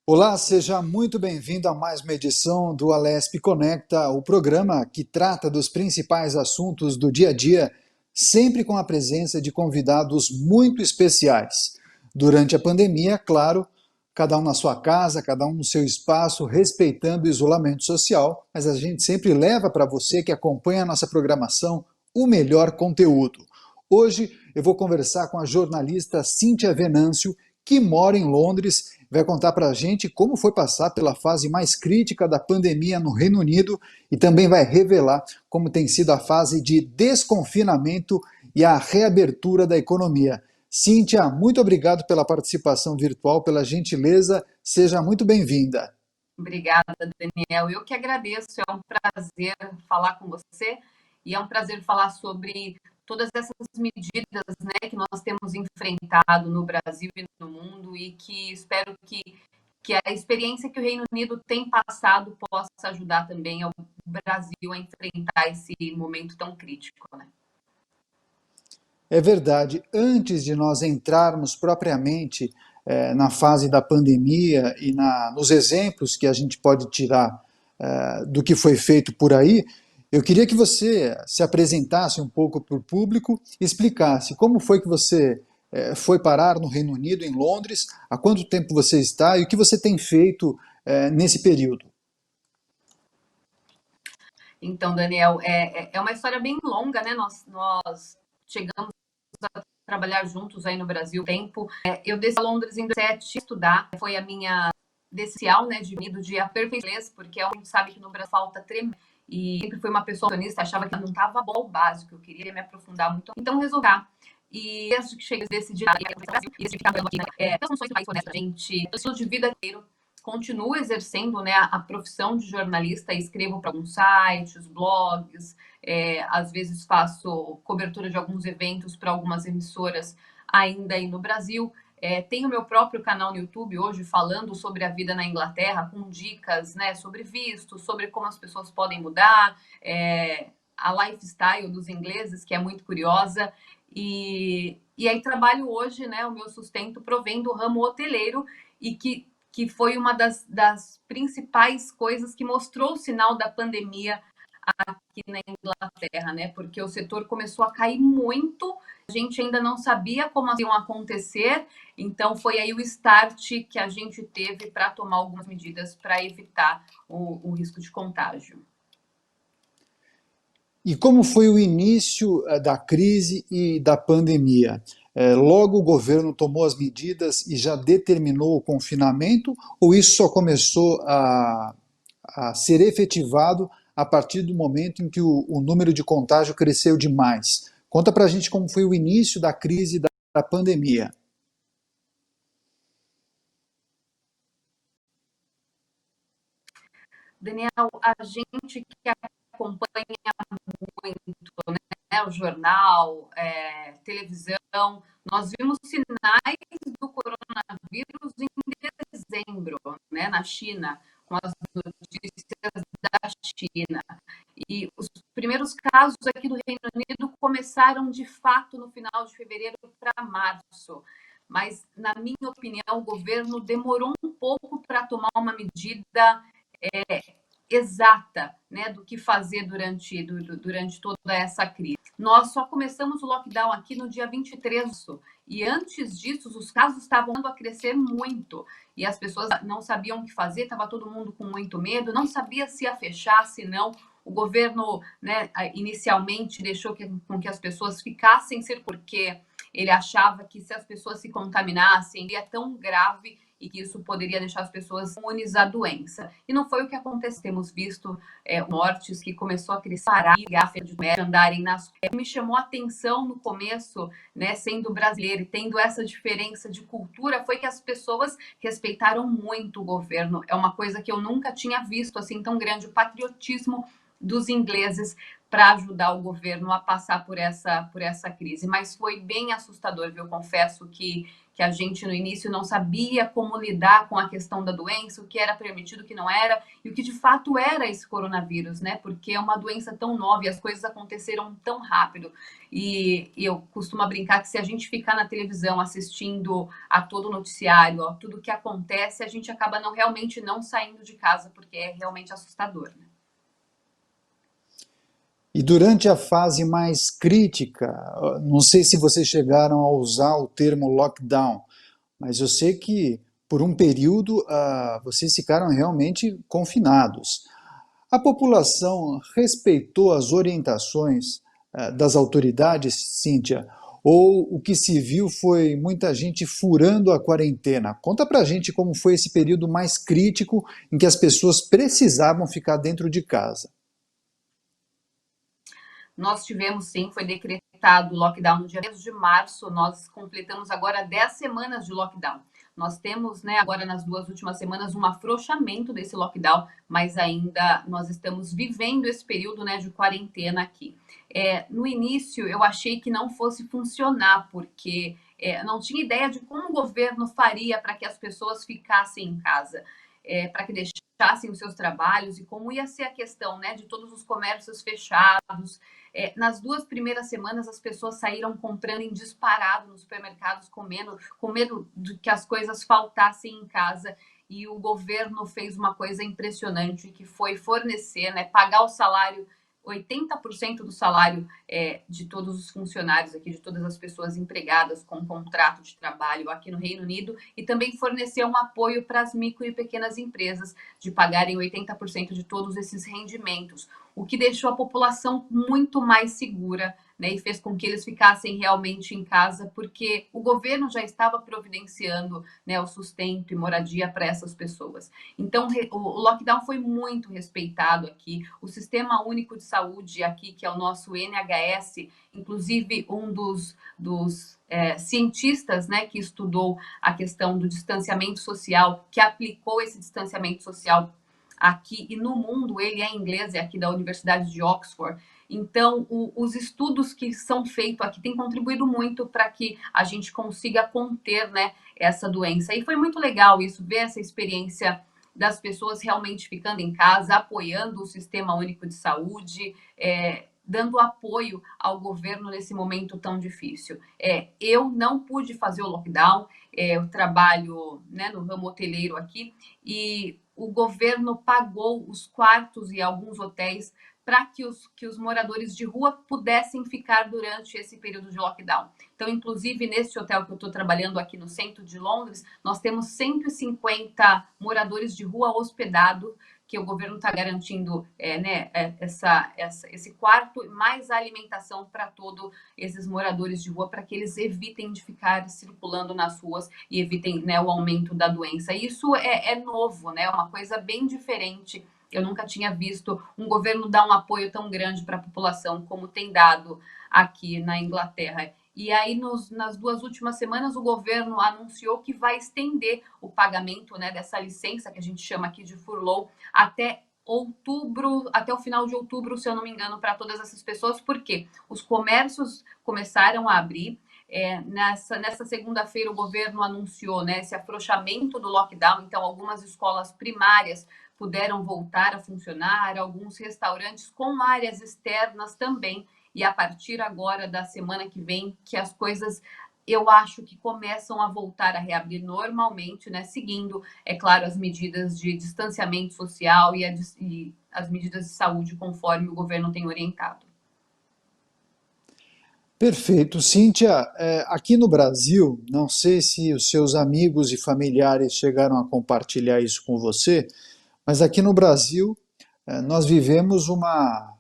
Olá, seja muito bem-vindo a mais uma edição do Alesp Conecta, o programa que trata dos principais assuntos do dia a dia, sempre com a presença de convidados muito especiais. Durante a pandemia, claro, cada um na sua casa, cada um no seu espaço, respeitando o isolamento social, mas a gente sempre leva para você que acompanha a nossa programação o melhor conteúdo. Hoje eu vou conversar com a jornalista Cíntia Venâncio, que mora em Londres, vai contar para a gente como foi passar pela fase mais crítica da pandemia no Reino Unido e também vai revelar como tem sido a fase de desconfinamento e a reabertura da economia. Cíntia, muito obrigado pela participação virtual, pela gentileza, seja muito bem-vinda. Obrigada, Daniel. Eu que agradeço, é um prazer falar com você e é um prazer falar sobre todas essas medidas, né, que nós temos enfrentado no Brasil e no mundo e que espero que a experiência que o Reino Unido tem passado possa ajudar também o Brasil a enfrentar esse momento tão crítico, né? É verdade, antes de nós entrarmos propriamente na fase da pandemia e nos exemplos que a gente pode tirar do que foi feito por aí, eu queria que você se apresentasse um pouco para o público, explicasse como foi que você foi parar no Reino Unido, em Londres, há quanto tempo você está e o que você tem feito nesse período. Então, Daniel, é uma história bem longa, né? Nós chegamos a trabalhar juntos aí no Brasil tempo. Eu desci a Londres em 2017 estudar, foi a minha decisão, né, de aperfeiçoar inglês, porque a gente sabe que no Brasil falta tremendo. E sempre fui uma pessoa honesta, achava que não estava bom o básico, eu queria me aprofundar muito. Então, resolvi. E desde que cheguei, decidi no Brasil e decidi ficar aqui, as funções mais honestas, gente, o estilo de vida inteiro. Continuo exercendo, né, a profissão de jornalista, escrevo para alguns sites, blogs, às vezes faço cobertura de alguns eventos para algumas emissoras ainda aí no Brasil. Tenho meu próprio canal no YouTube hoje falando sobre a vida na Inglaterra, com dicas, né, sobre visto, sobre como as pessoas podem mudar, a lifestyle dos ingleses, que é muito curiosa. E aí trabalho hoje, né, o meu sustento provém do ramo hoteleiro e que foi uma das principais coisas que mostrou o sinal da pandemia aqui na Inglaterra, né? Porque o setor começou a cair muito, a gente ainda não sabia como iam acontecer, então foi aí o start que a gente teve para tomar algumas medidas para evitar o risco de contágio. E como foi o início da crise e da pandemia? Logo o governo tomou as medidas e já determinou o confinamento, ou isso só começou a ser efetivado a partir do momento em que o número de contágio cresceu demais? Conta pra gente como foi o início da crise da pandemia. Daniel, a gente que acompanha muito, né, o jornal, televisão, nós vimos sinais do coronavírus em dezembro, né, na China, com as notícias da China. E os primeiros casos aqui do Reino Unido começaram de fato no final de fevereiro para março. Mas, na minha opinião, o governo demorou um pouco para tomar uma medida exata, né, do que fazer durante toda essa crise. Nós só começamos o lockdown aqui no dia 23, e antes disso os casos estavam a crescer muito, e as pessoas não sabiam o que fazer, estava todo mundo com muito medo, não sabia se ia fechar, se não. O governo, né, inicialmente deixou com que as pessoas ficassem ser porque ele achava que se as pessoas se contaminassem, seria tão grave e que isso poderia deixar as pessoas imunes à doença. E não foi o que aconteceu. Temos visto mortes que começou a crescer, de andarem nas ruas. Me chamou a atenção no começo, né, sendo brasileiro e tendo essa diferença de cultura, foi que as pessoas respeitaram muito o governo. É uma coisa que eu nunca tinha visto assim tão grande, o patriotismo dos ingleses para ajudar o governo a passar por essa crise. Mas foi bem assustador, viu? Eu confesso que a gente no início não sabia como lidar com a questão da doença, o que era permitido, o que não era, e o que de fato era esse coronavírus, né? Porque é uma doença tão nova e as coisas aconteceram tão rápido. E eu costumo brincar que se a gente ficar na televisão assistindo a todo o noticiário, a tudo que acontece, a gente acaba realmente não saindo de casa, porque é realmente assustador, né? E durante a fase mais crítica, não sei se vocês chegaram a usar o termo lockdown, mas eu sei que por um período vocês ficaram realmente confinados. A população respeitou as orientações das autoridades, Cíntia? Ou o que se viu foi muita gente furando a quarentena? Conta pra gente como foi esse período mais crítico em que as pessoas precisavam ficar dentro de casa. Nós tivemos, sim, foi decretado o lockdown no dia 10 de março, nós completamos agora 10 semanas de lockdown. Nós temos, né, agora nas 2 últimas semanas, um afrouxamento desse lockdown, mas ainda nós estamos vivendo esse período, né, de quarentena aqui. No início, eu achei que não fosse funcionar, porque não tinha ideia de como o governo faria para que as pessoas ficassem em casa, para que deixassem os seus trabalhos e como ia ser a questão, né, de todos os comércios fechados. Nas 2 primeiras semanas, as pessoas saíram comprando em disparado nos supermercados, com medo de que as coisas faltassem em casa. E o governo fez uma coisa impressionante, que foi fornecer, né, pagar o salário, 80% do salário de todos os funcionários aqui, de todas as pessoas empregadas com contrato de trabalho aqui no Reino Unido, e também fornecer um apoio para as micro e pequenas empresas, de pagarem 80% de todos esses rendimentos, o que deixou a população muito mais segura, né, e fez com que eles ficassem realmente em casa, porque o governo já estava providenciando, né, o sustento e moradia para essas pessoas. Então, o lockdown foi muito respeitado aqui. O Sistema Único de Saúde aqui, que é o nosso NHS, inclusive um dos cientistas, né, que estudou a questão do distanciamento social, que aplicou esse distanciamento social aqui e no mundo, ele é inglês, é aqui da Universidade de Oxford. Então, os estudos que são feitos aqui têm contribuído muito para que a gente consiga conter, né, essa doença. E foi muito legal isso, ver essa experiência das pessoas realmente ficando em casa, apoiando o Sistema Único de Saúde, dando apoio ao governo nesse momento tão difícil. Eu não pude fazer o lockdown, eu trabalho, né, no ramo hoteleiro aqui, e o governo pagou os quartos e alguns hotéis para que os moradores de rua pudessem ficar durante esse período de lockdown. Então, inclusive, nesse hotel que eu estou trabalhando aqui no centro de Londres, nós temos 150 moradores de rua hospedados, que o governo está garantindo né, esse quarto, mais a alimentação para todos esses moradores de rua, para que eles evitem de ficar circulando nas ruas e evitem, né, o aumento da doença. Isso é novo, né, uma coisa bem diferente. Eu nunca tinha visto um governo dar um apoio tão grande para a população como tem dado aqui na Inglaterra. E aí, nas 2 últimas semanas, o governo anunciou que vai estender o pagamento, né, dessa licença, que a gente chama aqui de furlough, até outubro, até o final de outubro, se eu não me engano, para todas essas pessoas, porque os comércios começaram a abrir. Nessa segunda-feira, o governo anunciou, né, esse afrouxamento do lockdown, então algumas escolas primárias puderam voltar a funcionar, alguns restaurantes com áreas externas também, e a partir agora da semana que vem, que as coisas, eu acho que começam a voltar a reabrir normalmente, né, seguindo, é claro, as medidas de distanciamento social e as medidas de saúde conforme o governo tem orientado. Perfeito. Cíntia, aqui no Brasil, não sei se os seus amigos e familiares chegaram a compartilhar isso com você, mas aqui no Brasil nós vivemos uma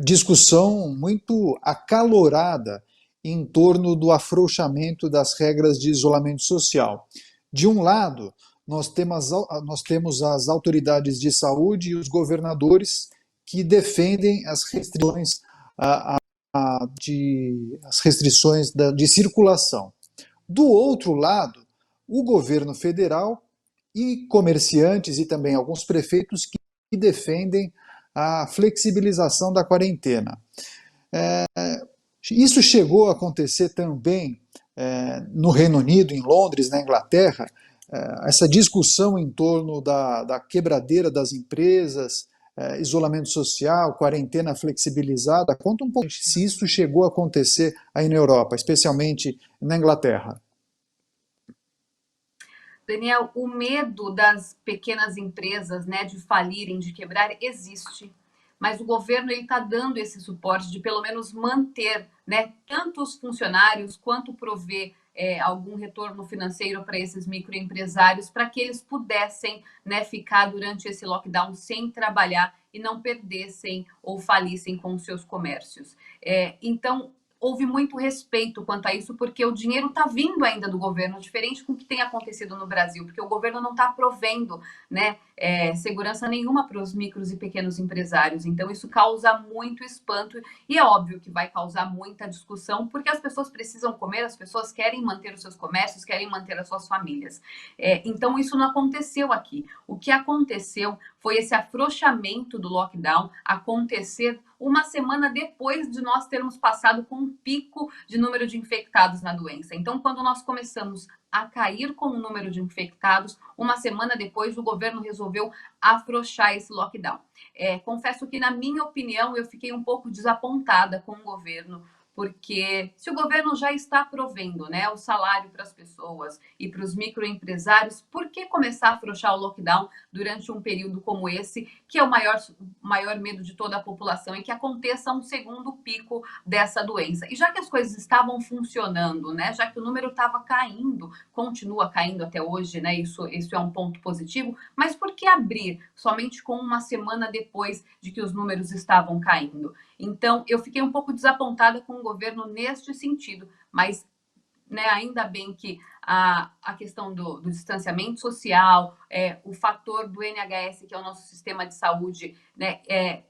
discussão muito acalorada em torno do afrouxamento das regras de isolamento social. De um lado, nós temos as autoridades de saúde e os governadores que defendem as restrições de circulação. Do outro lado, o governo federal e comerciantes e também alguns prefeitos que defendem a flexibilização da quarentena. Isso chegou a acontecer também no Reino Unido, em Londres, na Inglaterra, essa discussão em torno da quebradeira das empresas, isolamento social, quarentena flexibilizada. Conta um pouco se isso chegou a acontecer aí na Europa, especialmente na Inglaterra. Daniel, o medo das pequenas empresas, né, de falirem, de quebrar, existe. Mas o governo está dando esse suporte de pelo menos manter, né, tanto os funcionários quanto prover algum retorno financeiro para esses microempresários, para que eles pudessem, né, ficar durante esse lockdown sem trabalhar e não perdessem ou falissem com os seus comércios. Então, houve muito respeito quanto a isso, porque o dinheiro está vindo ainda do governo, diferente com o que tem acontecido no Brasil, porque o governo não está provendo, né, segurança nenhuma para os micros e pequenos empresários. Então, isso causa muito espanto e é óbvio que vai causar muita discussão, porque as pessoas precisam comer, as pessoas querem manter os seus comércios, querem manter as suas famílias. Então, isso não aconteceu aqui. O que aconteceu foi esse afrouxamento do lockdown acontecer uma semana depois de nós termos passado com um pico de número de infectados na doença. Então, quando nós começamos a cair com o número de infectados, uma semana depois o governo resolveu afrouxar esse lockdown. Confesso que, na minha opinião, eu fiquei um pouco desapontada com o governo, porque se o governo já está provendo, né, o salário para as pessoas e para os microempresários, por que começar a afrouxar o lockdown durante um período como esse, que é o maior medo de toda a população, e que aconteça um segundo pico dessa doença? E já que as coisas estavam funcionando, né, já que o número estava caindo, continua caindo até hoje, né, isso é um ponto positivo, mas por que abrir somente com uma semana depois de que os números estavam caindo? Então, eu fiquei um pouco desapontada com o governo neste sentido, mas, né, ainda bem que a questão do distanciamento social, o fator do NHS, que é o nosso sistema de saúde, né,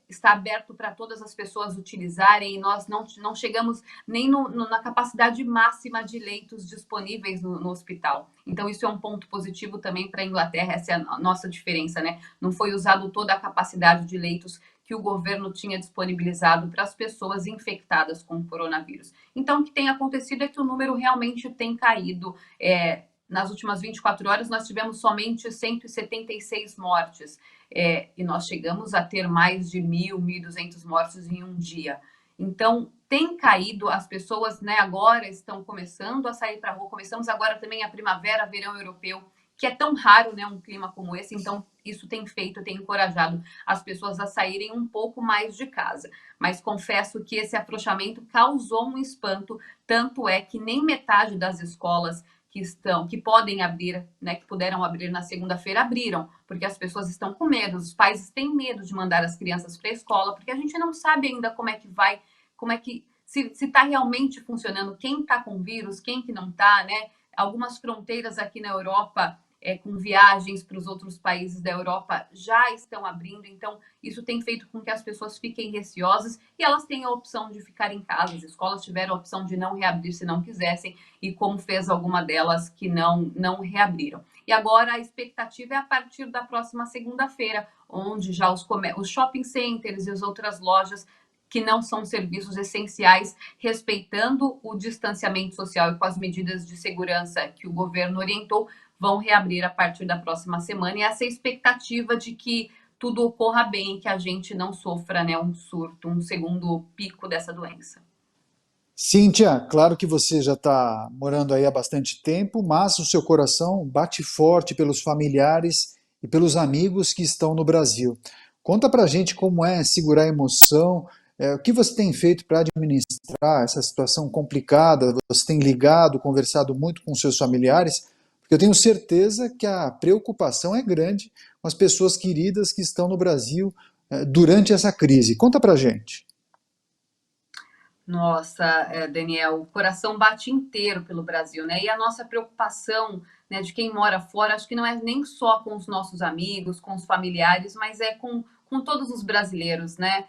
está aberto para todas as pessoas utilizarem, e nós não chegamos nem na capacidade máxima de leitos disponíveis no hospital. Então, isso é um ponto positivo também para a Inglaterra, essa é a nossa diferença, né? Não foi usado toda a capacidade de leitos que o governo tinha disponibilizado para as pessoas infectadas com o coronavírus. Então, o que tem acontecido é que o número realmente tem caído. Nas últimas 24 horas, nós tivemos somente 176 mortes, e nós chegamos a ter mais de 1.200 mortes em um dia. Então, tem caído, as pessoas, né, agora estão começando a sair para a rua, começamos agora também a primavera, verão europeu, que é tão raro, né, um clima como esse, então isso tem encorajado as pessoas a saírem um pouco mais de casa. Mas confesso que esse afrouxamento causou um espanto, tanto é que nem metade das escolas que podem abrir, né, que puderam abrir na segunda-feira, abriram, porque as pessoas estão com medo, os pais têm medo de mandar as crianças para a escola, porque a gente não sabe ainda como é que vai, se está realmente funcionando, quem está com vírus, quem que não está, né? Algumas fronteiras aqui na Europa, com viagens para os outros países da Europa, já estão abrindo, então isso tem feito com que as pessoas fiquem receosas e elas têm a opção de ficar em casa. As escolas tiveram a opção de não reabrir se não quisessem, e como fez alguma delas que não reabriram. E agora a expectativa é a partir da próxima segunda-feira, onde já os shopping centers e as outras lojas que não são serviços essenciais, respeitando o distanciamento social e com as medidas de segurança que o governo orientou, vão reabrir a partir da próxima semana, e essa é a expectativa de que tudo ocorra bem, que a gente não sofra, né, um surto, um segundo pico dessa doença. Cíntia, claro que você já está morando aí há bastante tempo, mas o seu coração bate forte pelos familiares e pelos amigos que estão no Brasil. Conta pra gente como é segurar a emoção, o que você tem feito para administrar essa situação complicada. Você tem ligado, conversado muito com seus familiares, porque eu tenho certeza que a preocupação é grande com as pessoas queridas que estão no Brasil durante essa crise. Conta pra gente. Nossa, Daniel, o coração bate inteiro pelo Brasil, né? E a nossa preocupação, né, de quem mora fora, acho que não é nem só com os nossos amigos, com os familiares, mas é com todos os brasileiros, né?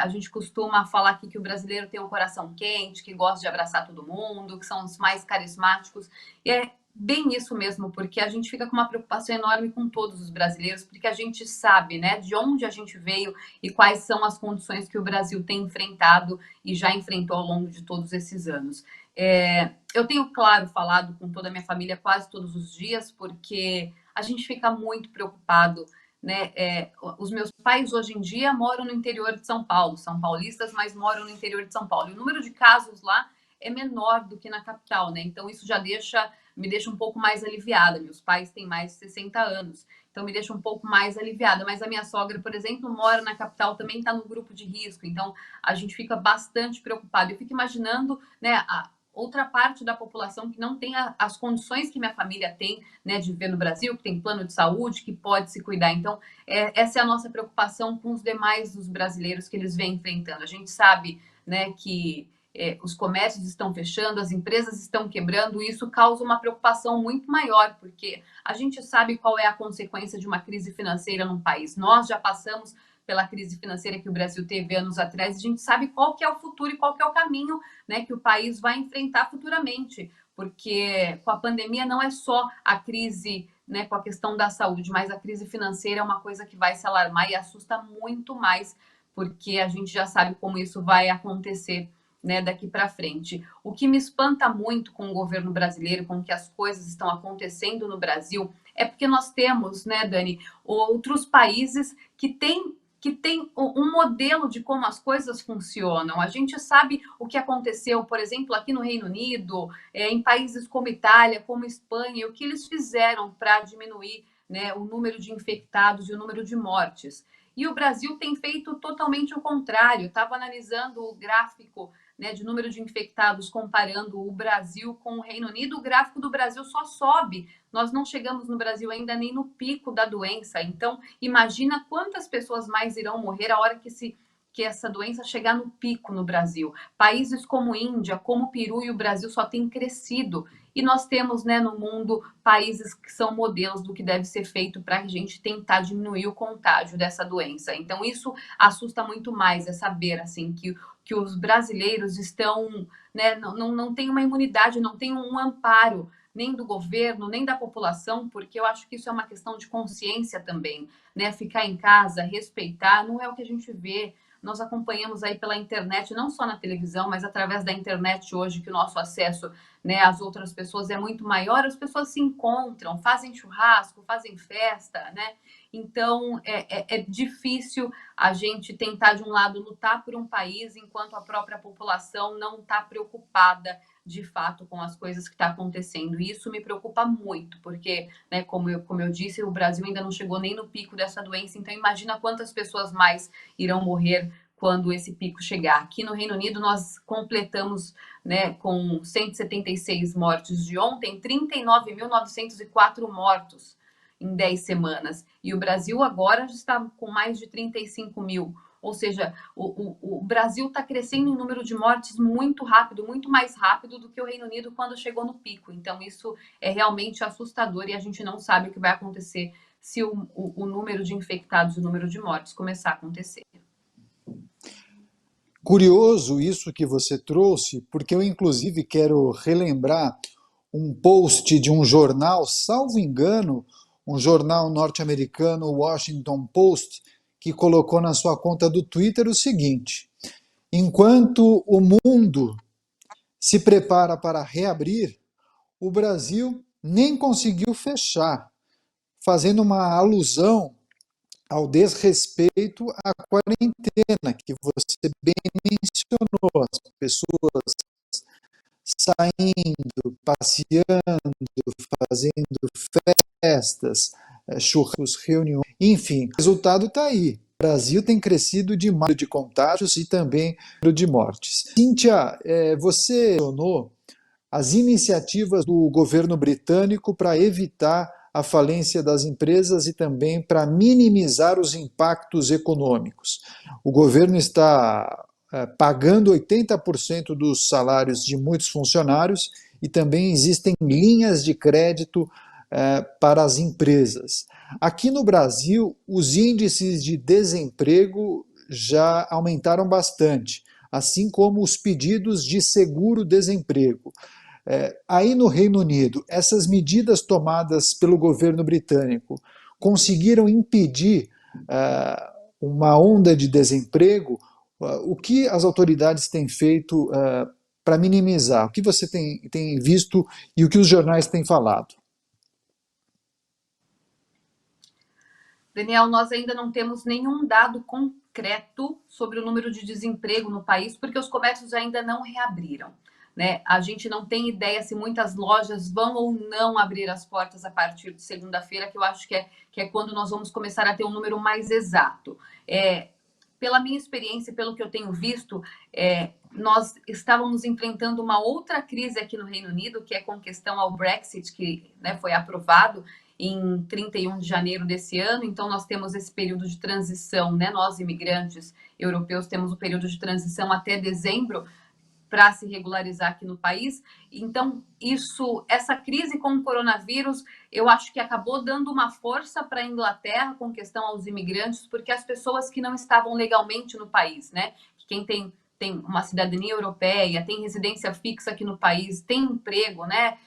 A gente costuma falar aqui que o brasileiro tem um coração quente, que gosta de abraçar todo mundo, que são os mais carismáticos. E bem isso mesmo, porque a gente fica com uma preocupação enorme com todos os brasileiros, porque a gente sabe, né, de onde a gente veio e quais são as condições que o Brasil tem enfrentado e já enfrentou ao longo de todos esses anos. Eu tenho, claro, falado com toda a minha família quase todos os dias, porque a gente fica muito preocupado, né? Os meus pais hoje em dia moram no interior de São Paulo, são paulistas, mas moram no interior de São Paulo. E o número de casos lá é menor do que na capital, né? Então isso já me deixa um pouco mais aliviada. Meus pais têm mais de 60 anos, então me deixa um pouco mais aliviada. Mas a minha sogra, por exemplo, mora na capital, também está no grupo de risco, então a gente fica bastante preocupado. Eu fico imaginando, né, a outra parte da população que não tem as condições que minha família tem, né, de viver no Brasil, que tem plano de saúde, que pode se cuidar. Então, essa é a nossa preocupação com os demais dos brasileiros que eles vêm enfrentando. A gente sabe, né, que os comércios estão fechando, as empresas estão quebrando, e isso causa uma preocupação muito maior, porque a gente sabe qual é a consequência de uma crise financeira num país. Nós já passamos pela crise financeira que o Brasil teve anos atrás, a gente sabe qual que é o futuro e qual que é o caminho, né, que o país vai enfrentar futuramente, porque com a pandemia não é só a crise, né, com a questão da saúde, mas a crise financeira é uma coisa que vai se alarmar e assusta muito mais, porque a gente já sabe como isso vai acontecer, né, daqui para frente. O que me espanta muito com o governo brasileiro, com que as coisas estão acontecendo no Brasil, é porque nós temos, né, Dani, outros países que tem um modelo de como as coisas funcionam. A gente sabe o que aconteceu, por exemplo, aqui no Reino Unido, em países como Itália, como Espanha, o que eles fizeram para diminuir, né, o número de infectados e o número de mortes. E o Brasil tem feito totalmente o contrário. Estava analisando o gráfico, né, de número de infectados, comparando o Brasil com o Reino Unido, o gráfico do Brasil só sobe. Nós não chegamos no Brasil ainda nem no pico da doença. Então, imagina quantas pessoas mais irão morrer a hora que essa doença chegar no pico no Brasil. Países como Índia, como Peru e o Brasil só têm crescido. E nós temos, né, no mundo países que são modelos do que deve ser feito para a gente tentar diminuir o contágio dessa doença. Então, isso assusta muito mais, é saber assim que os brasileiros estão, né, não tem uma imunidade, não tem um amparo nem do governo, nem da população, porque eu acho que isso é uma questão de consciência também, né? Ficar em casa, respeitar, não é o que a gente vê. Nós acompanhamos aí pela internet, não só na televisão, mas através da internet hoje, que o nosso acesso, né, às outras pessoas é muito maior, as pessoas se encontram, fazem churrasco, fazem festa, né? Então, é difícil a gente tentar, de um lado, lutar por um país, enquanto a própria população não está preocupada, de fato, com as coisas que estão acontecendo. E isso me preocupa muito, porque, né, como eu disse, o Brasil ainda não chegou nem no pico dessa doença, então imagina quantas pessoas mais irão morrer quando esse pico chegar. Aqui no Reino Unido, nós completamos, né, com 176 mortes de ontem, 39.904 mortos em 10 semanas. E o Brasil agora já está com mais de 35 mil. Ou seja, o Brasil está crescendo em número de mortes muito rápido, muito mais rápido do que o Reino Unido quando chegou no pico. Então, isso é realmente assustador e a gente não sabe o que vai acontecer se o número de infectados e o número de mortes começar a acontecer. Curioso isso que você trouxe, porque eu inclusive quero relembrar um post de um jornal, salvo engano, um jornal norte-americano, o Washington Post, que colocou na sua conta do Twitter o seguinte: enquanto o mundo se prepara para reabrir, o Brasil nem conseguiu fechar, fazendo uma alusão ao desrespeito à quarentena, que você bem mencionou, as pessoas saindo, passeando, fazendo festas, churrascos, reuniões, enfim, o resultado está aí. O Brasil tem crescido demais de contágios e também de mortes. Cíntia, você mencionou as iniciativas do governo britânico para evitar a falência das empresas e também para minimizar os impactos econômicos. O governo está pagando 80% dos salários de muitos funcionários e também existem linhas de crédito para as empresas. Aqui no Brasil, os índices de desemprego já aumentaram bastante, assim como os pedidos de seguro-desemprego. Aí no Reino Unido, essas medidas tomadas pelo governo britânico conseguiram impedir uma onda de desemprego? O que as autoridades têm feito para minimizar? O que você tem visto e o que os jornais têm falado? Daniel, nós ainda não temos nenhum dado concreto sobre o número de desemprego no país, porque os comércios ainda não reabriram. Né? A gente não tem ideia se muitas lojas vão ou não abrir as portas a partir de segunda-feira, que eu acho que é quando nós vamos começar a ter um número mais exato. Pela minha experiência, pelo que eu tenho visto, nós estávamos enfrentando uma outra crise aqui no Reino Unido, que é com questão ao Brexit, que, né, foi aprovado em 31 de janeiro desse ano. Então, nós temos esse período de transição, né? Nós, imigrantes europeus, temos o período de transição até dezembro para se regularizar aqui no país. Então, essa crise com o coronavírus, eu acho que acabou dando uma força para a Inglaterra com questão aos imigrantes, porque as pessoas que não estavam legalmente no país, né? Quem tem uma cidadania europeia, tem residência fixa aqui no país, tem emprego, né?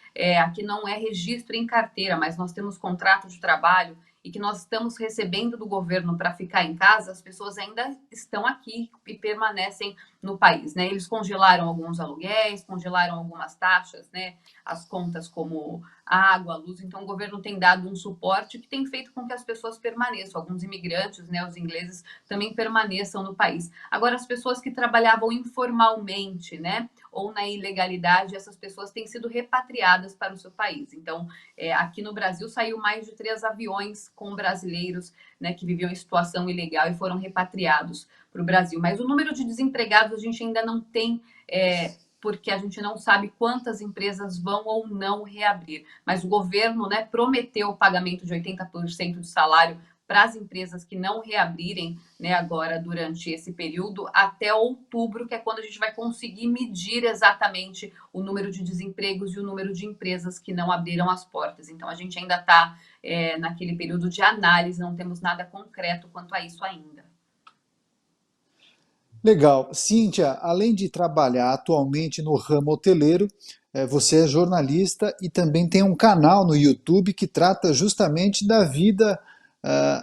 Aqui não é registro em carteira, mas nós temos contrato de trabalho e que nós estamos recebendo do governo para ficar em casa, as pessoas ainda estão aqui e permanecem no país, né? Eles congelaram alguns aluguéis, congelaram algumas taxas, né? As contas como água, luz. Então, o governo tem dado um suporte que tem feito com que as pessoas permaneçam. Alguns imigrantes, né? Os ingleses também permaneçam no país. Agora, as pessoas que trabalhavam informalmente, né? Ou na ilegalidade, essas pessoas têm sido repatriadas para o seu país. Então, aqui no Brasil saiu mais de 3 aviões com brasileiros, né, que viviam em situação ilegal e foram repatriados para o Brasil. Mas o número de desempregados a gente ainda não tem, porque a gente não sabe quantas empresas vão ou não reabrir. Mas o governo, né, prometeu o pagamento de 80% de salário para as empresas que não reabrirem, né, agora durante esse período, até outubro, que é quando a gente vai conseguir medir exatamente o número de desempregos e o número de empresas que não abriram as portas. Então, a gente ainda está naquele período de análise, não temos nada concreto quanto a isso ainda. Legal. Cíntia, além de trabalhar atualmente no ramo hoteleiro, você é jornalista e também tem um canal no YouTube que trata justamente da vida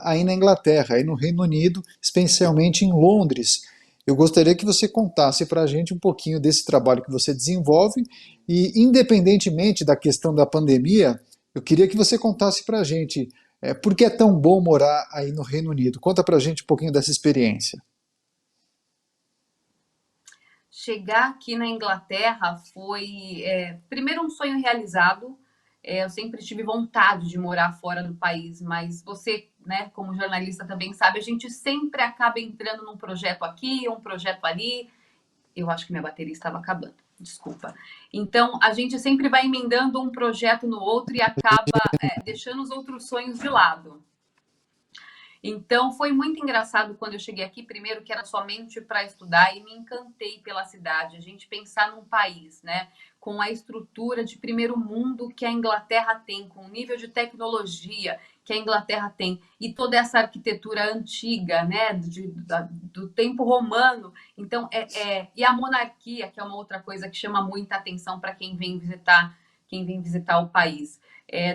aí na Inglaterra, aí no Reino Unido, especialmente em Londres. Eu gostaria que você contasse para a gente um pouquinho desse trabalho que você desenvolve e, independentemente da questão da pandemia, eu queria que você contasse para a gente por que é tão bom morar aí no Reino Unido. Conta para a gente um pouquinho dessa experiência. Chegar aqui na Inglaterra foi, primeiro, um sonho realizado. Eu sempre tive vontade de morar fora do país, mas você, né, como jornalista também sabe, a gente sempre acaba entrando num projeto aqui, um projeto ali. Eu acho que minha bateria estava acabando, desculpa. Então, a gente sempre vai emendando um projeto no outro e acaba deixando os outros sonhos de lado. Então, foi muito engraçado quando eu cheguei aqui, primeiro que era somente para estudar e me encantei pela cidade. A gente pensar num país, né, com a estrutura de primeiro mundo que a Inglaterra tem, com o nível de tecnologia que a Inglaterra tem e toda essa arquitetura antiga, né, do tempo romano. Então, e a monarquia, que é uma outra coisa que chama muita atenção para quem vem visitar o país.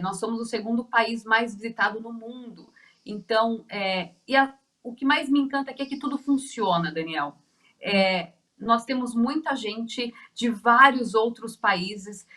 Nós somos o segundo país mais visitado no mundo. Então, o que mais me encanta aqui é que tudo funciona, Daniel. Nós temos muita gente de vários outros países,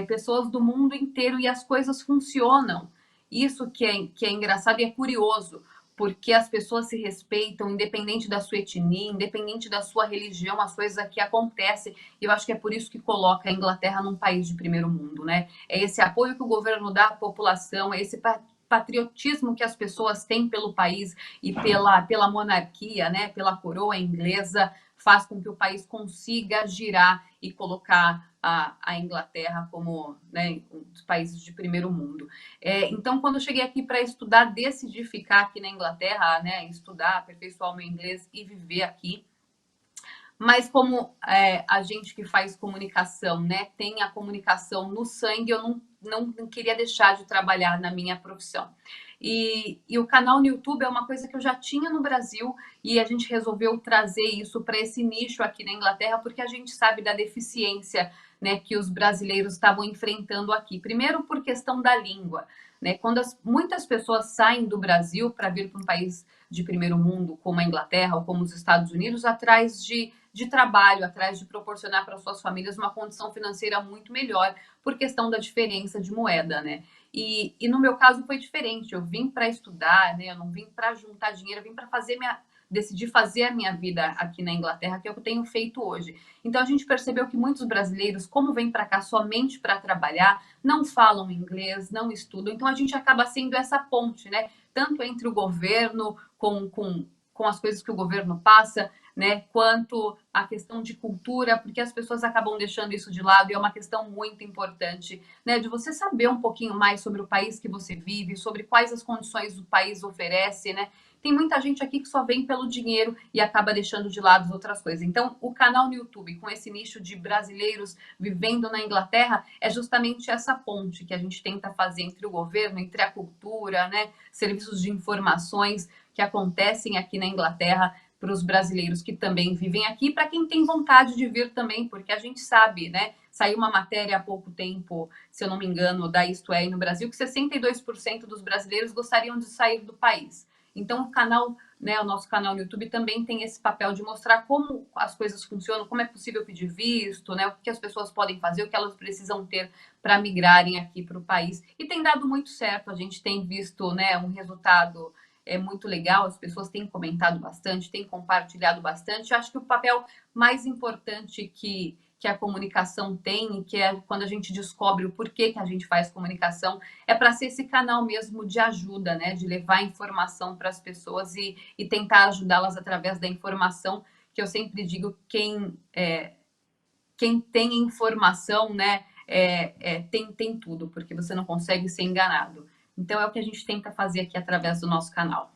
pessoas do mundo inteiro, e as coisas funcionam. Isso que é engraçado e é curioso, porque as pessoas se respeitam, independente da sua etnia, independente da sua religião, as coisas aqui acontecem. E eu acho que é por isso que coloca a Inglaterra num país de primeiro mundo, né? É esse apoio que o governo dá à população, é esse patriotismo que as pessoas têm pelo país e pela monarquia, né, pela coroa inglesa, faz com que o país consiga girar e colocar a Inglaterra como, né, um dos países de primeiro mundo. Então, quando eu cheguei aqui para estudar, decidi ficar aqui na Inglaterra, né, estudar, aperfeiçoar o meu inglês e viver aqui. Mas como a gente que faz comunicação, né, tem a comunicação no sangue, eu não queria deixar de trabalhar na minha profissão. E o canal no YouTube é uma coisa que eu já tinha no Brasil e a gente resolveu trazer isso para esse nicho aqui na Inglaterra, porque a gente sabe da deficiência, né, que os brasileiros estavam enfrentando aqui. Primeiro, por questão da língua. Né? Quando muitas pessoas saem do Brasil para vir para um país de primeiro mundo, como a Inglaterra ou como os Estados Unidos, atrás de trabalho, atrás de proporcionar para suas famílias uma condição financeira muito melhor, por questão da diferença de moeda, né? E no meu caso foi diferente. Eu vim para estudar, né? Eu não vim para juntar dinheiro, eu vim para decidi fazer a minha vida aqui na Inglaterra, que é o que eu tenho feito hoje. Então a gente percebeu que muitos brasileiros, como vêm para cá somente para trabalhar, não falam inglês, não estudam. Então a gente acaba sendo essa ponte, né? Tanto entre o governo com as coisas que o governo passa, né, quanto a questão de cultura, porque as pessoas acabam deixando isso de lado, e é uma questão muito importante, né, de você saber um pouquinho mais sobre o país que você vive, sobre quais as condições o país oferece, né. Tem muita gente aqui que só vem pelo dinheiro e acaba deixando de lado as outras coisas. Então, o canal no YouTube, com esse nicho de brasileiros vivendo na Inglaterra, é justamente essa ponte que a gente tenta fazer entre o governo, entre a cultura, né, serviços de informações que acontecem aqui na Inglaterra, para os brasileiros que também vivem aqui, para quem tem vontade de vir também, porque a gente sabe, né? Saiu uma matéria há pouco tempo, se eu não me engano, da Isto É no Brasil, que 62% dos brasileiros gostariam de sair do país. Então, o canal, né, o nosso canal no YouTube também tem esse papel de mostrar como as coisas funcionam, como é possível pedir visto, né, o que as pessoas podem fazer, o que elas precisam ter para migrarem aqui para o país. E tem dado muito certo, a gente tem visto, né, um resultado muito legal, as pessoas têm comentado bastante, têm compartilhado bastante. Eu acho que o papel mais importante que a comunicação tem, que é quando a gente descobre o porquê que a gente faz comunicação, é para ser esse canal mesmo de ajuda, né? De levar informação para as pessoas e tentar ajudá-las através da informação, que eu sempre digo, quem tem informação, né, tem tudo, porque você não consegue ser enganado. Então, é o que a gente tenta fazer aqui através do nosso canal.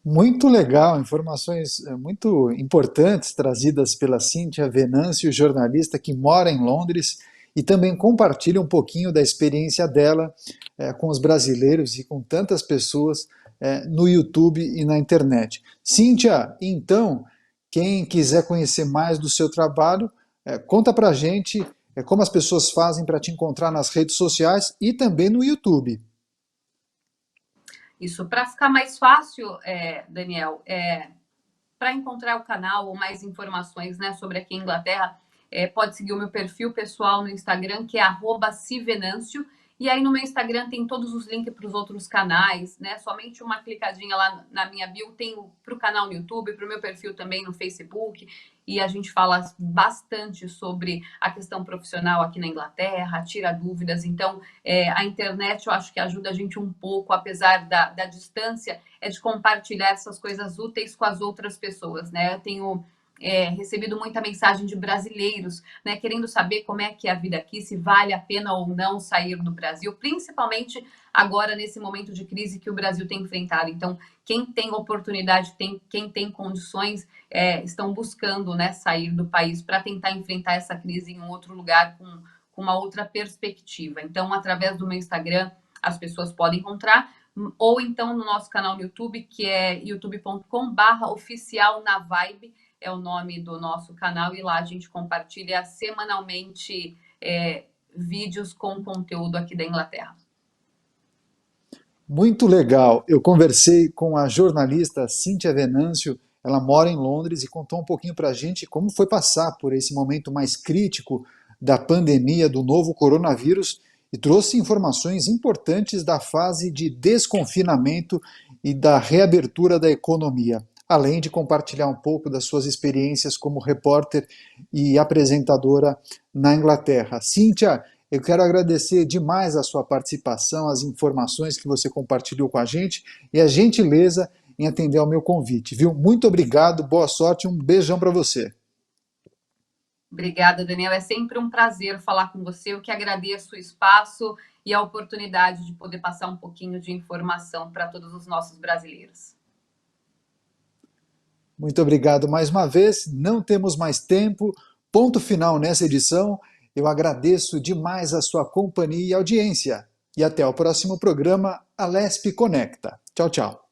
Muito legal, informações muito importantes trazidas pela Cíntia Venâncio, jornalista que mora em Londres e também compartilha um pouquinho da experiência dela com os brasileiros e com tantas pessoas no YouTube e na internet. Cíntia, então, quem quiser conhecer mais do seu trabalho, conta pra gente como as pessoas fazem para te encontrar nas redes sociais e também no YouTube. Isso, para ficar mais fácil, Daniel, para encontrar o canal ou mais informações, né, sobre aqui em Inglaterra, pode seguir o meu perfil pessoal no Instagram, que é @civenâncio. E aí no meu Instagram tem todos os links para os outros canais, né? Somente uma clicadinha lá na minha bio tem para o canal no YouTube, para o meu perfil também no Facebook. E a gente fala bastante sobre a questão profissional aqui na Inglaterra, tira dúvidas. Então, a internet eu acho que ajuda a gente um pouco, apesar da distância, de compartilhar essas coisas úteis com as outras pessoas, né? Eu tenho recebido muita mensagem de brasileiros, né, querendo saber como é que é a vida aqui, se vale a pena ou não sair do Brasil, principalmente agora nesse momento de crise que o Brasil tem enfrentado. Então, quem tem oportunidade, quem tem condições, estão buscando, né, sair do país para tentar enfrentar essa crise em um outro lugar com uma outra perspectiva. Então, através do meu Instagram, as pessoas podem encontrar, ou então no nosso canal no YouTube, que é youtube.com/oficialnavibe, é o nome do nosso canal, e lá a gente compartilha semanalmente vídeos com conteúdo aqui da Inglaterra. Muito legal. Eu conversei com a jornalista Cíntia Venâncio, ela mora em Londres e contou um pouquinho para a gente como foi passar por esse momento mais crítico da pandemia do novo coronavírus e trouxe informações importantes da fase de desconfinamento e da reabertura da economia, além de compartilhar um pouco das suas experiências como repórter e apresentadora na Inglaterra. Cíntia, eu quero agradecer demais a sua participação, as informações que você compartilhou com a gente e a gentileza em atender ao meu convite, viu? Muito obrigado, boa sorte, um beijão para você. Obrigada, Daniel. É sempre um prazer falar com você. Eu que agradeço o espaço e a oportunidade de poder passar um pouquinho de informação para todos os nossos brasileiros. Muito obrigado mais uma vez. Não temos mais tempo. Ponto final nessa edição. Eu agradeço demais a sua companhia e audiência. E até o próximo programa. Alesp Conecta. Tchau, tchau.